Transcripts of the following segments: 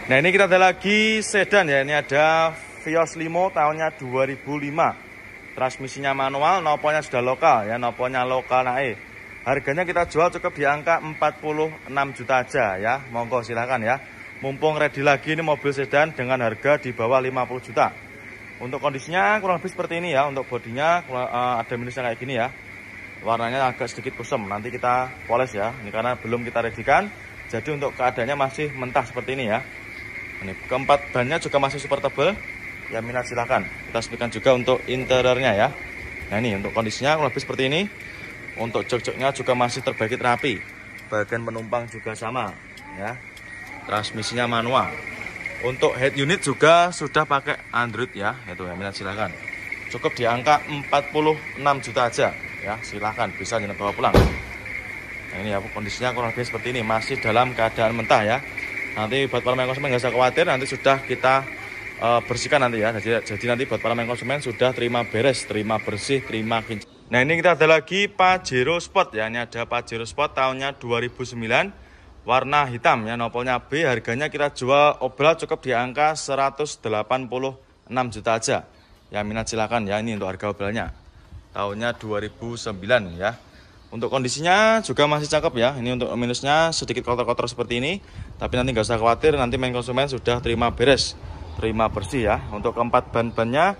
Nah ini kita ada lagi sedan ya. Ini ada Vios Limo tahunnya 2005. Transmisinya manual, noponya sudah lokal ya, noponya lokal naik. Harganya kita jual cukup di angka 46 juta aja ya. Monggo silahkan ya. Mumpung ready lagi ini mobil sedan dengan harga di bawah 50 juta. Untuk kondisinya kurang lebih seperti ini ya. Untuk bodinya ada minusnya kayak gini ya. Warnanya agak sedikit kusam. Nanti kita poles ya. Ini karena belum kita readykan. Jadi untuk keadaannya masih mentah seperti ini ya. Ini keempat bannya juga masih super tebal. Ya minat silahkan. Kita sebutkan juga untuk interiornya ya. Nah ini untuk kondisinya kurang lebih seperti ini. Untuk jok-joknya juga masih terbaiki rapi. Bagian penumpang juga sama ya. Transmisinya manual. Untuk head unit juga sudah pakai Android ya. Itu ya minat silahkan. Cukup di angka 46 juta aja ya. Silahkan bisa bawa pulang. Nah ini ya kondisinya kurang lebih seperti ini. Masih dalam keadaan mentah ya. Nanti buat para konsumen nggak usah khawatir. Nanti sudah kita bersihkan nanti ya. Jadi nanti buat para konsumen sudah terima beres, terima bersih, terima kincir. Nah ini kita ada lagi Pajero Sport ya. Ini ada Pajero Sport tahunnya 2009, warna hitam ya, nopolnya B. Harganya kita jual obral cukup di angka 186 juta aja. Ya minat silakan ya. Ini untuk harga obralnya tahunnya 2009 ya. Untuk kondisinya juga masih cakep ya. Ini untuk minusnya sedikit kotor-kotor seperti ini. Tapi nanti nggak usah khawatir, nanti konsumen sudah terima beres, terima bersih ya. Untuk keempat ban-bannya,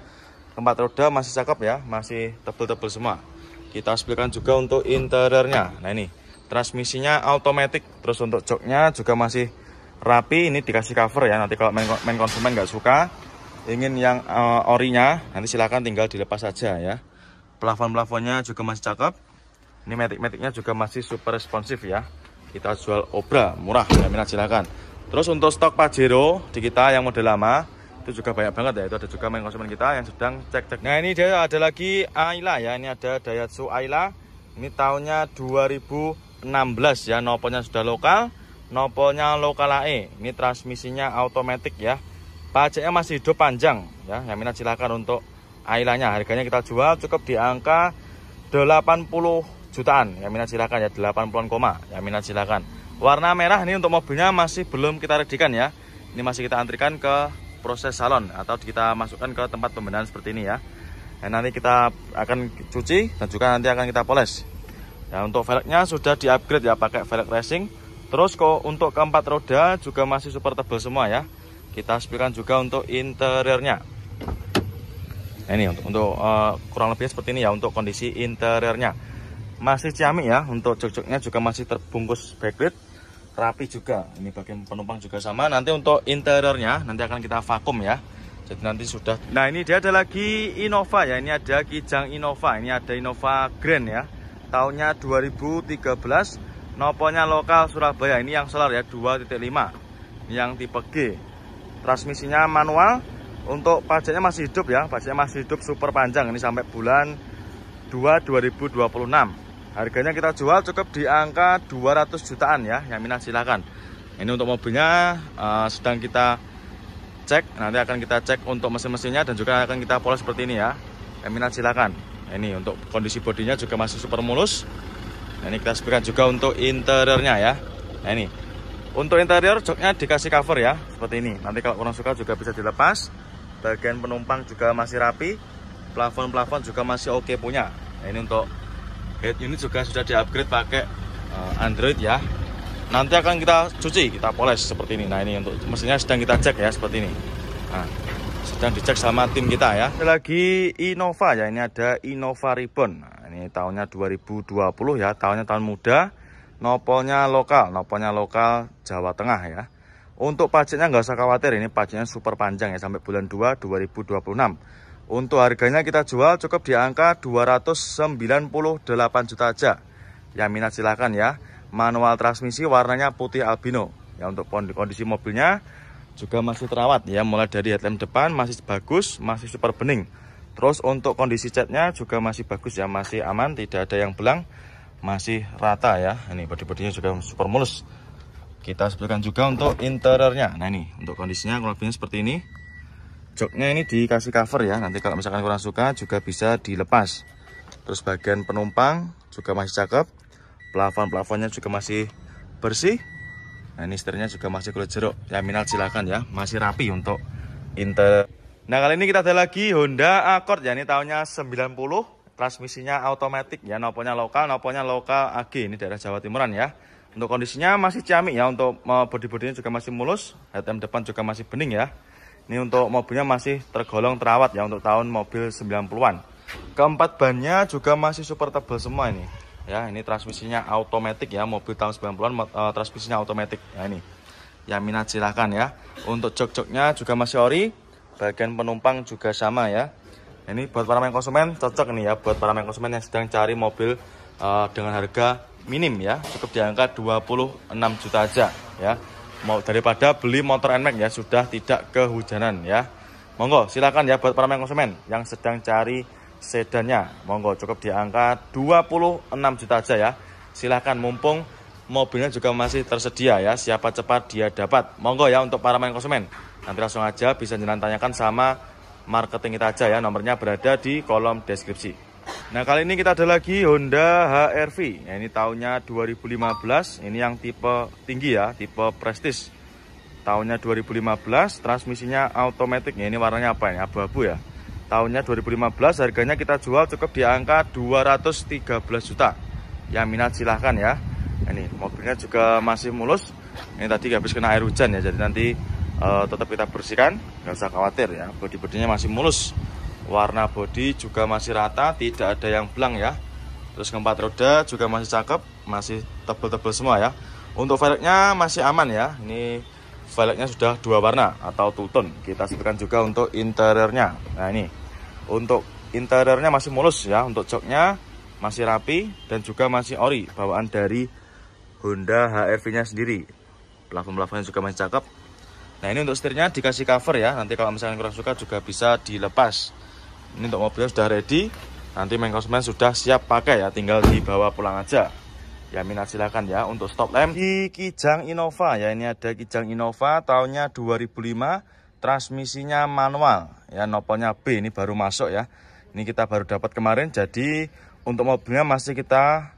keempat roda masih cakep ya, masih tebel-tebel semua. Kita sebutkan juga untuk interiornya. Nah ini transmisinya automatic. Terus untuk joknya juga masih rapi. Ini dikasih cover ya. Nanti kalau main konsumen nggak suka, ingin yang orinya, nanti silakan tinggal dilepas saja ya. Plafon-plafonnya juga masih cakep. Ini matic-maticnya juga masih super responsif ya. Kita jual obra murah ya, minat silakan. Terus untuk stok Pajero di kita yang model lama itu juga banyak banget ya. Itu ada juga main konsumen kita yang sedang cek-cek. Nah ini dia ada lagi Ayla ya. Ini ada Daihatsu Ayla. Ini tahunnya 2016 ya. Nopolnya sudah lokal, nopolnya lokal AE. Ini transmisinya automatic ya. Pajaknya masih hidup panjang ya. Yang minat silakan untuk Aylanya. Harganya kita jual cukup di angka 80 jutaan. Yang minat silakan ya, 80-an koma. Yang minat silakan. Warna merah ini untuk mobilnya masih belum kita readykan ya. Ini masih kita antrikan ke proses salon atau kita masukkan ke tempat pembenahan seperti ini ya. Dan nanti kita akan cuci dan juga nanti akan kita poles. Ya, untuk velgnya sudah di-upgrade ya, pakai velg racing. Terus kok untuk keempat roda juga masih super tebal semua ya. Kita sebutkan juga untuk interiornya. Nah, ini untuk kurang lebih seperti ini ya untuk kondisi interiornya. Masih ciamik ya. Untuk jok-joknya juga masih terbungkus backlight, rapi juga. Ini bagian penumpang juga sama. Nanti untuk interiornya nanti akan kita vakum ya. Jadi nanti sudah. Nah ini dia ada lagi Innova ya. Ini ada Kijang Innova. Ini ada Innova Grand ya. Tahunnya 2013. Nopolnya lokal Surabaya. Ini yang solar ya, 2.5. Yang tipe G. Transmisinya manual. Untuk pajaknya masih hidup ya. Pajaknya masih hidup super panjang. Ini sampai bulan 2 2026. Harganya kita jual cukup di angka 200 jutaan ya. Yang minat silakan. Ini untuk mobilnya sedang kita cek. Nanti akan kita cek untuk mesin-mesinnya dan juga akan kita poles seperti ini ya. Yang minat silakan. Ini untuk kondisi bodinya juga masih super mulus. Nah, ini kita sebutkan juga untuk interiornya ya. Nah ini untuk interior joknya dikasih cover ya seperti ini. Nanti kalau kurang suka juga bisa dilepas. Bagian penumpang juga masih rapi. Plafon-plafon juga masih oke punya. Nah, ini untuk head unit juga sudah di-upgrade pakai Android ya. Nanti akan kita cuci, kita poles seperti ini. Nah ini untuk mesinnya sedang kita cek ya seperti ini. Nah, sedang dicek sama tim kita ya. Ada lagi Innova ya. Ini ada Innova Ribbon. Nah, ini tahunnya 2020 ya. Tahunnya tahun muda. Nopolnya lokal Jawa Tengah ya. Untuk pajaknya nggak usah khawatir. Ini pajaknya super panjang ya sampai bulan 2 2026. Untuk harganya kita jual cukup di angka 298 juta aja. Yang minat silakan ya. Manual transmisi warnanya putih albino. Ya untuk kondisi mobilnya juga masih terawat ya. Mulai dari headlamp depan masih bagus, masih super bening. Terus untuk kondisi catnya juga masih bagus ya, masih aman, tidak ada yang belang, masih rata ya. Ini bodi-bodinya juga super mulus. Kita sebutkan juga untuk interiornya. Nah ini untuk kondisinya kurang lebihnya seperti ini. Joknya ini dikasih cover ya. Nanti kalau misalkan kurang suka juga bisa dilepas. Terus bagian penumpang juga masih cakep. Plafon-plafonnya juga masih bersih. Nah ini setirnya juga masih kulit jeruk. Ya minat silakan ya, masih rapi untuk interior. Nah kali ini kita ada lagi Honda Accord ya, ini tahunnya 90, transmisinya automatic ya, noponya lokal AG, ini daerah Jawa Timuran ya. Untuk kondisinya masih ciamik ya, untuk bodi-bodinya juga masih mulus, headlamp depan juga masih bening ya. Ini untuk mobilnya masih tergolong terawat ya, untuk tahun mobil 90-an. Keempat bannya juga masih super tebal semua ini. Ya, ini transmisinya automatic ya, mobil tahun 90-an transmisinya automatic. Ya ini. Ya minat silahkan ya. Untuk jok-joknya juga masih ori, bagian penumpang juga sama ya. Ini buat para main konsumen cocok nih ya, buat para main konsumen yang sedang cari mobil dengan harga minim ya, cukup di angka 26 juta aja ya. Mau daripada beli motor NMAX ya, sudah tidak kehujanan ya. Monggo silakan ya buat para main konsumen yang sedang cari sedannya, monggo cukup di angka 26 juta aja ya. Silahkan, mumpung mobilnya juga masih tersedia ya, siapa cepat dia dapat. Monggo ya untuk para main konsumen, nanti langsung aja bisa jangan tanyakan sama marketing kita aja ya, nomornya berada di kolom deskripsi. Nah kali ini kita ada lagi Honda HR-V ya, ini tahunnya 2015, ini yang tipe tinggi ya, tipe Prestige. Tahunnya 2015, transmisinya automatic ya, ini warnanya apa ini, abu-abu ya. Tahunnya 2015, harganya kita jual cukup di angka 213 juta. Yang minat silahkan ya. Ini mobilnya juga masih mulus. Ini tadi habis kena air hujan ya, jadi nanti tetap kita bersihkan, nggak usah khawatir ya. Bodi-bodinya masih mulus. Warna bodi juga masih rata, tidak ada yang blank ya. Terus keempat roda juga masih cakep, masih tebel-tebel semua ya. Untuk velgnya masih aman ya. Ini velgnya sudah dua warna atau two tone. Kita sebutkan juga untuk interiornya. Nah ini untuk interiornya masih mulus ya. Untuk joknya masih rapi dan juga masih ori, bawaan dari Honda HR-V nya sendiri. Plafon-plafonnya juga masih cakep. Nah ini untuk setirnya dikasih cover ya, nanti kalau misalnya kurang suka juga bisa dilepas. Ini untuk mobilnya sudah ready, nanti main konsumen sudah siap pakai ya, tinggal dibawa pulang aja. Ya minat silakan ya. Untuk stop lamp di Kijang Innova ya, ini ada Kijang Innova tahunnya 2005, transmisinya manual ya, noponya B, ini baru masuk ya. Ini kita baru dapat kemarin, jadi untuk mobilnya masih kita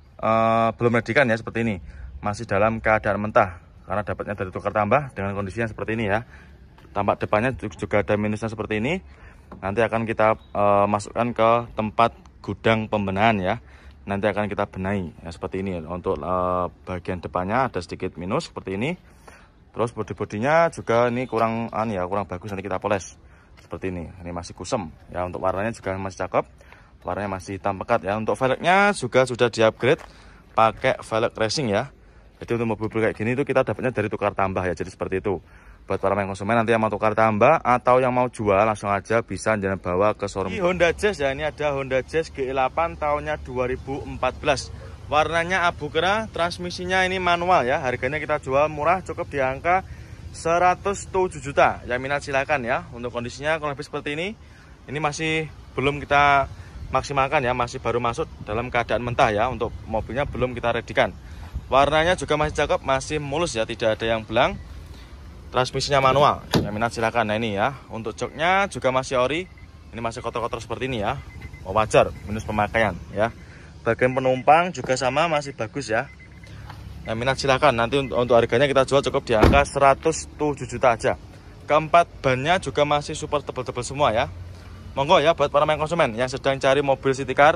belum medikan ya, seperti ini. Masih dalam keadaan mentah karena dapatnya dari tukar tambah dengan kondisinya seperti ini ya. Tampak depannya juga ada minusnya seperti ini. Nanti akan kita masukkan ke tempat gudang pembenahan ya. Nanti akan kita benahi ya, seperti ini. Untuk bagian depannya ada sedikit minus seperti ini. Terus bodi-bodinya juga ini kurang bagus, nanti kita poles seperti ini. Ini masih kusem ya. Untuk warnanya juga masih cakep, warnanya masih hitam pekat ya. Untuk velgnya juga sudah di-upgrade pakai velg racing ya. Jadi untuk mobil kayak gini itu kita dapatnya dari tukar tambah ya. Jadi seperti itu. Buat para main konsumen nanti yang mau tukar tambah atau yang mau jual, langsung aja bisa jangan bawa ke showroom. Ini Honda Jazz ya, ini ada Honda Jazz GE8 tahunnya 2014. Warnanya abu kera, transmisinya ini manual ya. Harganya kita jual murah, cukup di angka 107 juta. Yang minat silakan ya. Untuk kondisinya kurang lebih seperti ini. Ini masih belum kita maksimalkan ya, masih baru masuk dalam keadaan mentah ya. Untuk mobilnya belum kita redikan. Warnanya juga masih cakep, masih mulus ya, tidak ada yang belang. Transmisinya manual, yang minat silakan. Nah ini ya, untuk joknya juga masih ori. Ini masih kotor-kotor seperti ini ya, wajar minus pemakaian ya. Bagian penumpang juga sama, masih bagus ya. Yang minat silakan. Nanti untuk harganya kita jual cukup di angka 107 juta aja. Keempat bannya juga masih super tebel-tebel semua ya. Monggo ya buat para main konsumen yang sedang cari mobil city car,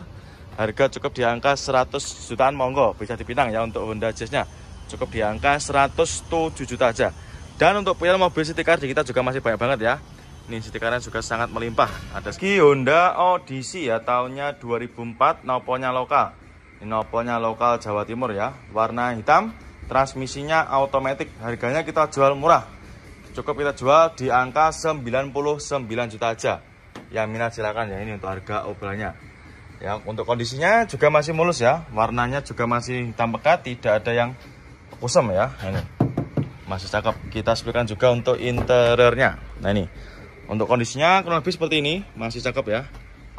harga cukup di angka 100 jutaan, monggo bisa dipinang ya. Untuk Honda Jazz-nya cukup di angka 107 juta aja. Dan untuk pilihan mobil city car di kita juga masih banyak banget ya. Ini city car-nya juga sangat melimpah. Ada Honda Odyssey ya, tahunnya 2004, noponya lokal. Ini noponya lokal Jawa Timur ya. Warna hitam, transmisinya automatic. Harganya kita jual murah. Cukup kita jual di angka 99 juta aja. Yang minat silakan ya, ini untuk harga obrolannya. Ya, untuk kondisinya juga masih mulus ya. Warnanya juga masih hitam pekat, tidak ada yang kusam ya. Ini masih cakep. Kita sebutkan juga untuk interiornya. Nah ini untuk kondisinya kurang lebih seperti ini, masih cakep ya.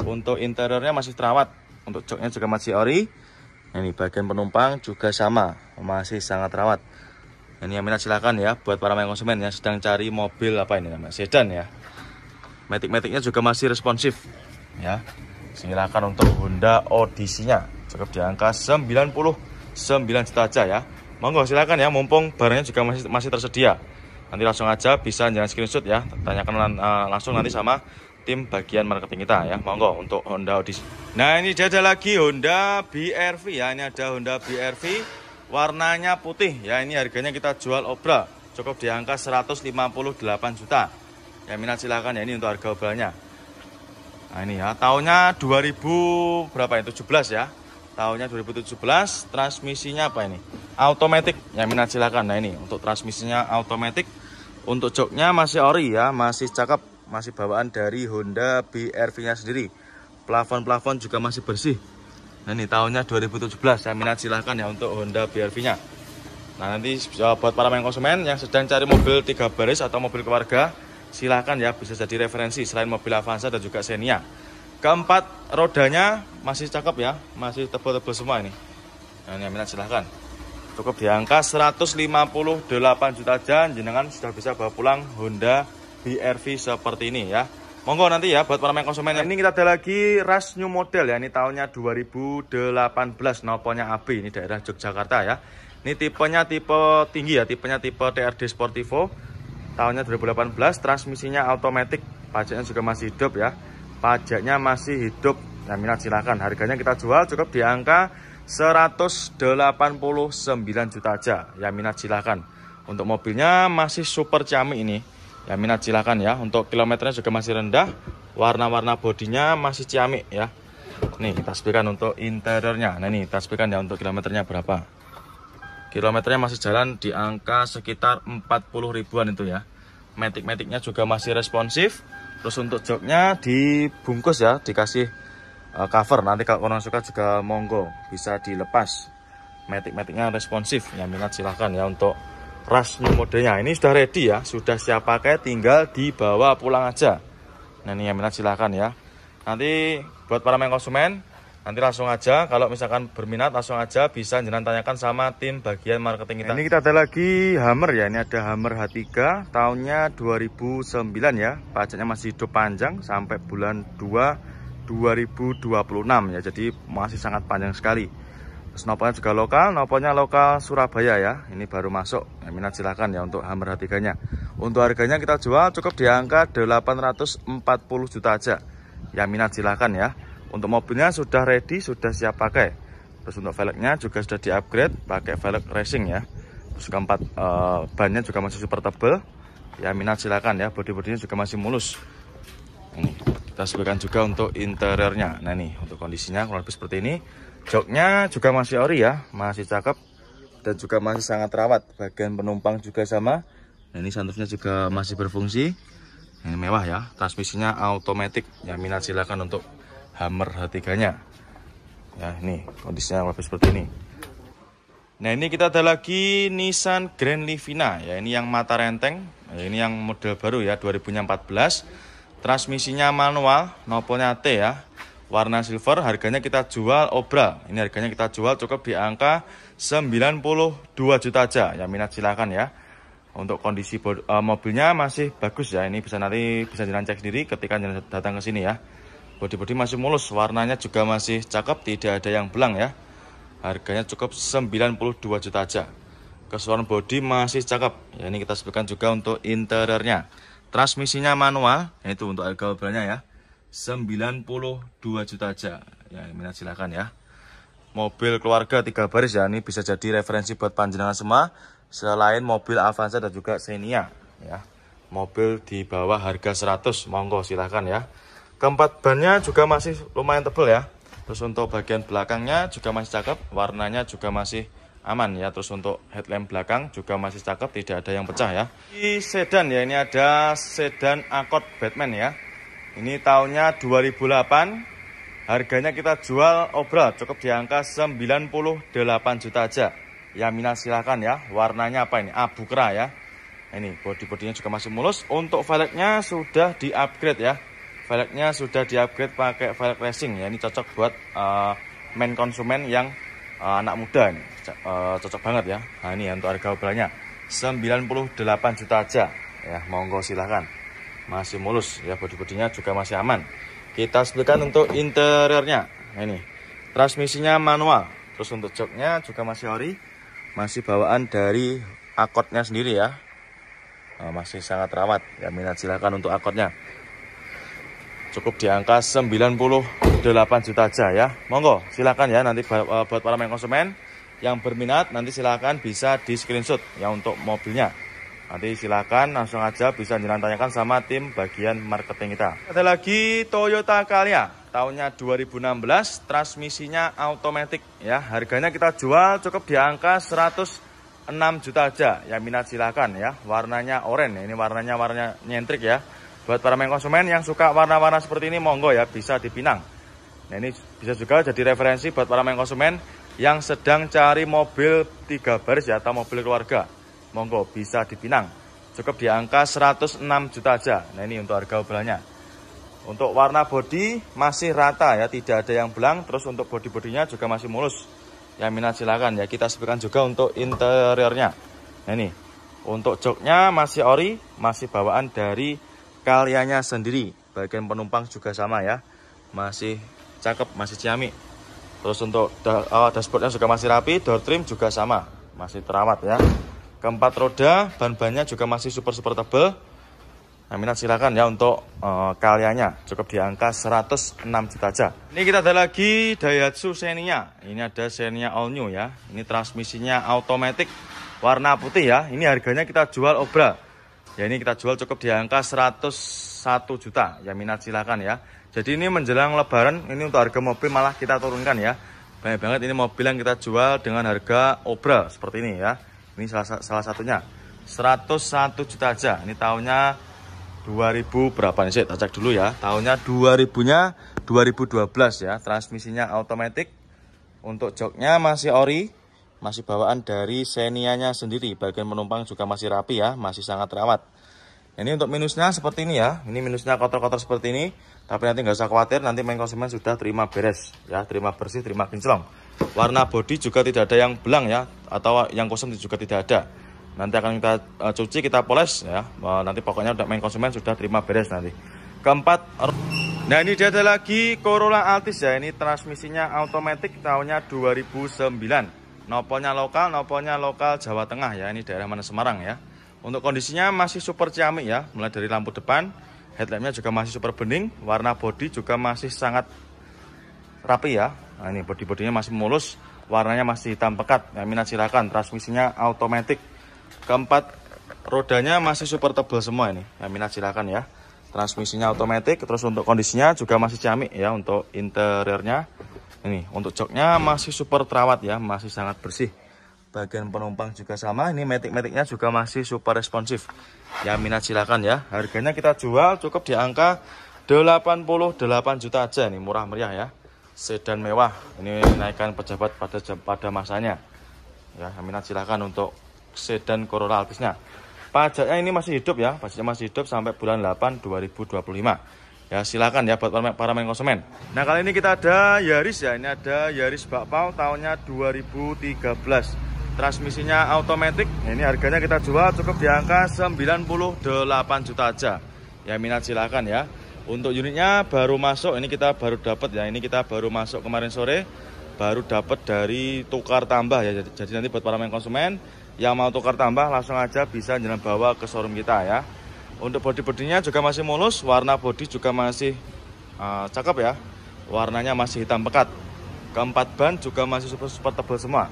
Untuk interiornya masih terawat. Untuk joknya juga masih ori. Nah, ini bagian penumpang juga sama, masih sangat terawat. Ini yang minat silakan ya buat para main konsumen yang sedang cari mobil apa ini namanya, sedan ya. Matic-maticnya juga masih responsif ya. Silakan untuk Honda Odyssey-nya cukup di angka 99 juta aja ya. Monggo silakan ya, mumpung barangnya juga masih tersedia. Nanti langsung aja bisa jangan screenshot ya, tanyakan langsung nanti sama tim bagian marketing kita ya. Monggo untuk Honda Odyssey. Nah, ini dia ada lagi Honda BR-V ya. Ini ada Honda BR-V warnanya putih ya. Ini harganya kita jual obral cukup di angka 158 juta. Ya minat silakan ya, ini untuk harga obralnya. Nah, ini ya, tahunnya 2000 berapa ya? 17 ya. Tahunnya 2017, transmisinya apa ini? Automatic. Ya minat silakan. Nah, ini untuk transmisinya automatic. Untuk joknya masih ori ya, masih cakep, masih bawaan dari Honda BR-V-nya sendiri. Plafon-plafon juga masih bersih. Nah, ini tahunnya 2017. Ya minat silakan ya untuk Honda BR-V-nya. Nah, nanti buat para main konsumen yang sedang cari mobil 3 baris atau mobil keluarga, silahkan ya, bisa jadi referensi selain mobil Avanza dan juga Xenia. Keempat rodanya masih cakep ya, masih tebal-tebal semua ini. Nah, ini minat silahkan. Cukup di angka 158 juta aja, jenengan sudah bisa bawa pulang Honda BR-V seperti ini ya. Monggo nanti ya buat para main konsumen. Ini kita ada lagi Rush New Model ya, ini tahunnya 2018, noponya AB, ini daerah Yogyakarta ya. Ini tipenya tipe tinggi ya, tipenya tipe TRD Sportivo. Tahunnya 2018, transmisinya automatic, pajaknya juga masih hidup ya. Pajaknya masih hidup. Nah, minat silakan. Harganya kita jual cukup di angka 189 juta aja. Ya minat silakan. Untuk mobilnya masih super ciamik ini. Ya minat silakan ya. Untuk kilometernya juga masih rendah. Warna-warna bodinya masih ciamik ya. Nih kita sepikan untuk interiornya. Nah, ini kita sepikan ya untuk kilometernya berapa. Kilometernya masih jalan di angka sekitar 40 ribuan itu ya. Matic-maticnya juga masih responsif. Terus untuk joknya dibungkus ya, dikasih cover. Nanti kalau orang suka juga monggo bisa dilepas. Matic-maticnya responsif. Yang minat silahkan ya untuk Rush New modelnya. Ini sudah ready ya, sudah siap pakai, tinggal dibawa pulang aja. Nah, ini yang minat silahkan ya. Nanti buat para main konsumen, nanti langsung aja, kalau misalkan berminat langsung aja bisa jangan tanyakan sama tim bagian marketing kita. Ini kita ada lagi Hummer ya, ini ada Hummer H3 tahunnya 2009 ya. Pajaknya masih hidup panjang sampai bulan 2 2026 ya. Jadi masih sangat panjang sekali. Terus nopolnya juga lokal, nopolnya lokal Surabaya ya. Ini baru masuk. Ya, minat silakan ya untuk Hummer H3-nya. Untuk harganya kita jual cukup di angka 840 juta aja. Ya minat silakan ya. Untuk mobilnya sudah ready, sudah siap pakai. Terus untuk velgnya juga sudah di-upgrade pakai velg racing ya. Terus keempat bannya juga masih super tebal. Ya minat silakan ya, bodi-bodinya juga masih mulus. Ini kita sebutkan juga untuk interiornya. Nah, nih untuk kondisinya kurang lebih seperti ini. Joknya juga masih ori ya, masih cakep dan juga masih sangat rawat. Bagian penumpang juga sama. Nah, ini sunroofnya juga masih berfungsi. Ini mewah ya, transmisinya automatic. Ya minat silakan untuk Hummer H3-nya. Ya, ini kondisinya lebih seperti ini. Nah, ini kita ada lagi Nissan Grand Livina ya, ini yang mata renteng. Ya, ini yang model baru ya, 2014. Transmisinya manual, nopolnya T ya. Warna silver, harganya kita jual obral. Ini harganya kita jual cukup di angka 92 juta aja. Ya minat silakan ya. Untuk kondisi mobilnya masih bagus ya. Ini nanti bisa jalan cek sendiri ketika datang ke sini ya. Bodi-bodi masih mulus, warnanya juga masih cakep, tidak ada yang belang ya. Harganya cukup 92 juta aja. Keseluruhan bodi masih cakep. Ya, ini kita sebutkan juga untuk interiornya. Transmisinya manual, itu untuk harga obrolnya ya. 92 juta aja. Ya, minat silakan ya. Mobil keluarga 3 baris ya, ini bisa jadi referensi buat panjenengan semua. Selain mobil Avanza dan juga Xenia ya. Mobil di bawah harga 100, monggo silahkan ya. Keempat bannya juga masih lumayan tebal ya. Terus untuk bagian belakangnya juga masih cakep, warnanya juga masih aman ya. Terus untuk headlamp belakang juga masih cakep, tidak ada yang pecah ya. Ini sedan ya, ini ada sedan Accord Batman ya. Ini tahunnya 2008. Harganya kita jual obral cukup di angka 98 juta aja. Ya minat silahkan ya. Warnanya apa ini? Abu kera ya. Ini bodi-bodinya juga masih mulus. Untuk velgnya sudah di-upgrade ya. Velgnya sudah di-upgrade pakai velg racing ya. Ini cocok buat main konsumen yang anak muda ini. Cocok banget ya. Nah, ini untuk harga obrolnya 98 juta aja. Ya, monggo silahkan. Masih mulus ya, bodi-bodinya juga masih aman. Kita sebutkan untuk interiornya. Nah, ini transmisinya manual. Terus untuk joknya juga masih ori. masih bawaan dari akotnya sendiri ya. Masih sangat rawat ya, minat silakan untuk akotnya. Cukup di angka 98 juta aja ya. Monggo silakan ya, nanti buat para konsumen yang berminat nanti silakan bisa di screenshot ya untuk mobilnya. Nanti silakan langsung aja bisa ditanyakan sama tim bagian marketing kita. Ada lagi Toyota Calya tahunnya 2016, transmisinya automatic ya. Harganya kita jual cukup di angka 106 juta aja. Ya minat silakan ya. Warnanya oranye. Ini warnanya nyentrik ya. Buat para konsumen yang suka warna-warna seperti ini monggo ya, bisa dipinang. Nah, ini bisa juga jadi referensi buat para konsumen yang sedang cari mobil 3 baris ya, atau mobil keluarga. Monggo bisa dipinang. Cukup di angka 106 juta aja. Nah, ini untuk harga obrolannya. Untuk warna bodi masih rata ya, tidak ada yang belang. Terus untuk bodi-bodinya juga masih mulus. Yang minat silakan ya, kita sebutkan juga untuk interiornya. Nah, ini untuk joknya masih ori, masih bawaan dari Calyanya sendiri. Bagian penumpang juga sama ya, masih cakep, masih ciamik. Terus untuk dashboardnya juga masih rapi, door trim juga sama, masih terawat ya. Keempat roda, ban-bannya juga masih super tebal. Nah, minat silakan ya untuk Calyanya, cukup di angka 106 juta aja. Ini kita ada lagi Daihatsu Xenia. Ini ada Xenia all new ya. Ini transmisinya automatic, warna putih ya. Ini harganya kita jual obral. Ya ini kita jual cukup di angka 101 juta. Ya minat silakan ya. Jadi ini menjelang lebaran, ini untuk harga mobil malah kita turunkan ya. Banyak banget ini mobil yang kita jual dengan harga obral seperti ini ya. Ini salah satunya 101 juta aja. Ini tahunnya 2000 berapa nih sih? Kita cek dulu ya. Tahunnya 2000-nya 2012 ya. Transmisinya automatic. Untuk joknya masih ori, masih bawaan dari Xenia-nya sendiri. Bagian penumpang juga masih rapi ya, masih sangat rawat. Ini untuk minusnya seperti ini ya. Ini minusnya kotor-kotor seperti ini. Tapi nanti nggak usah khawatir, nanti konsumen sudah terima beres ya, terima bersih, terima kinclong. Warna bodi juga tidak ada yang belang ya, atau yang kusam juga tidak ada. Nanti akan kita cuci, kita poles ya. Nanti pokoknya konsumen sudah terima beres nanti. Keempat, nah ini dia ada lagi Corolla Altis ya. Ini transmisinya automatic tahunnya 2009. Noponya lokal Jawa Tengah ya. Ini daerah mana, Semarang ya. Untuk kondisinya masih super ciamik ya. Mulai dari lampu depan, headlampnya juga masih super bening. Warna bodi juga masih sangat rapi ya. Nah, ini bodi-bodinya masih mulus. Warnanya masih hitam pekat. Ya, minat silakan. Transmisinya automatic. Keempat rodanya masih super tebal semua ini. Ya, minat silakan ya. Transmisinya automatic. Terus untuk kondisinya juga masih ciamik ya. Untuk interiornya. Ini untuk joknya masih super terawat ya, masih sangat bersih. Bagian penumpang juga sama. Ini matic-maticnya juga masih super responsif. Ya minat silakan ya. Harganya kita jual cukup di angka 88 juta aja. Ini murah meriah ya. Sedan mewah. Ini naikkan pejabat pada masanya. Ya minat silakan untuk sedan Corolla Altisnya. Pajaknya ini masih hidup ya. Pajaknya masih hidup sampai bulan 8 2025. Ya silakan ya buat para konsumen. Nah kali ini kita ada Yaris ya. Ini ada Yaris Bakpao tahunnya 2013. Transmisinya automatic. Ini harganya kita jual cukup di angka 98 juta aja. Ya minat silakan ya. Untuk unitnya baru masuk. Ini kita baru dapat ya. Ini kita baru masuk kemarin sore. Baru dapat dari tukar tambah ya. Jadi nanti buat para konsumen yang mau tukar tambah langsung aja bisa jalan bawa ke showroom kita ya. Untuk bodi-bodinya juga masih mulus, warna bodi juga masih cakep ya. Warnanya masih hitam pekat. Keempat ban juga masih super tebal semua.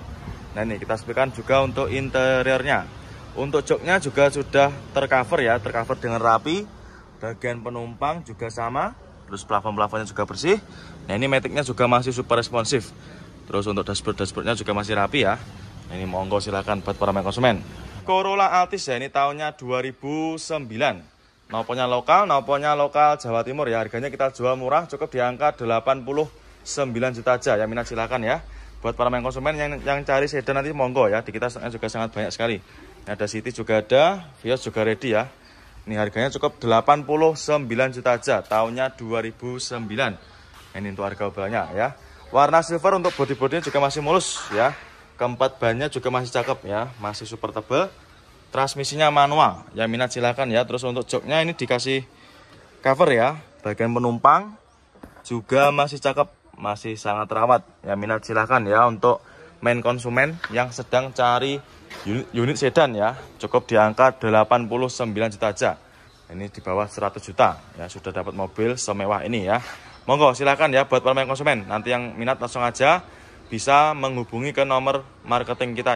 Nah ini kita sebutkan juga untuk interiornya. Untuk joknya juga sudah tercover ya, tercover dengan rapi. Bagian penumpang juga sama. Terus plafon-plafonnya juga bersih. Nah ini maticnya juga masih super responsif. Terus untuk dashboardnya juga masih rapi ya. Nah, ini monggo silakan buat para konsumen. Corolla Altis ya, ini tahunnya 2009. Noponya lokal Jawa Timur ya. Harganya kita jual murah cukup di angka 89 juta aja ya. Minat silakan ya. Buat para konsumen yang cari sedan nanti monggo ya. Di kita juga sangat banyak sekali. Ada City juga ada, Vios juga ready ya. Ini harganya cukup 89 juta aja. Tahunnya 2009. Ini untuk harga obrolannya ya. Warna silver untuk bodi-bodinya juga masih mulus ya. Keempat bannya juga masih cakep ya, masih super tebal. Transmisinya manual. Ya minat silakan ya. Terus untuk joknya ini dikasih cover ya. Bagian penumpang juga masih cakep, masih sangat rawat. Ya minat silakan ya untuk main konsumen yang sedang cari unit sedan ya, cukup di angka 89 juta aja. Ini di bawah 100 juta ya, sudah dapat mobil semewah ini ya. Monggo silakan ya buat para main konsumen. Nanti yang minat langsung aja bisa menghubungi ke nomor marketing kita.